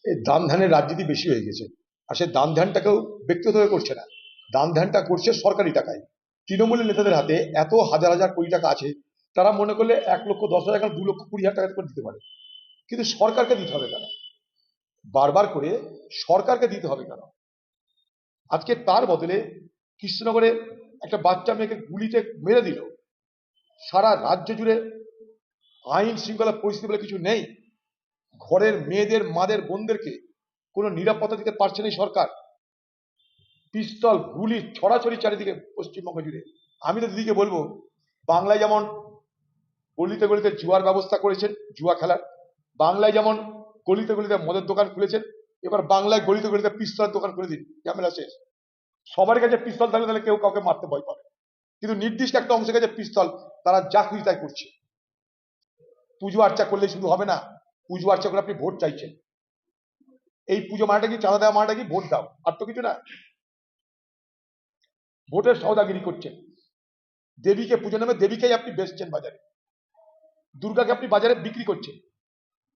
এই দান ধ্যানের রাজনীতি বেশি হয়ে গেছে। আর সে দান ধ্যানটাকেও ব্যক্তিগতভাবে করছে না, দান ধ্যানটা করছে সরকারি টাকায়। তৃণমূলের নেতাদের হাতে এত হাজার হাজার কোটি টাকা আছে, তারা মনে করলে 1,10,000 এখন 2,20,000 টাকা করে দিতে পারে। কিন্তু সরকারকে দিতে হবে কেন? বারবার করে সরকারকে দিতে হবে কেন? আজকে তার বদলে কৃষ্ণনগরে একটা বাচ্চা মেয়েকে গুলিতে মেরে দিল। সারা রাজ্য জুড়ে আইন শৃঙ্খলা পরিস্থিতি বলে কিছু নেই। ঘরের মেয়েদের, মাদের, বোনদেরকে কোনো নিরাপত্তা দিতে পারছে না এই সরকার। পিস্তল, গুলি ছড়াছড়ি চারিদিকে পশ্চিমবঙ্গ জুড়ে। আমি তো দিদিকে বলবো, বাংলায় যেমন গলিতে গলিতে জুয়ার ব্যবস্থা করেছেন, জুয়া খেলার, বাংলায় যেমন গলিতে গলিতে মদের দোকান খুলেছেন, এবার বাংলায় গলিতে গলিতে পিস্তলের দোকান খুলে দিন, ঝামেলা শেষ। সবার কাছে পিস্তল থাকলে তাহলে কেউ কাউকে মারতে ভয় পাবে, কিন্তু নির্দিষ্ট একটা অংশের কাছে পিস্তল, তারা যা খুশি তাই করছে। পুজো আর্চা করলেই শুধু হবে না, পুজো আর্চা করে আপনি ভোট চাইছেন। এই পুজো মানেটা কি, চাঁদা দেওয়া মানেটা কি, ভোট দাও, আর তো কিছু না। ভোটের সওদাগিরি করছেন, দেবীকে পুজো নামে দেবীকেই আপনি বেচছেন বাজারে, দুর্গাকে আপনি বাজারে বিক্রি করছেন।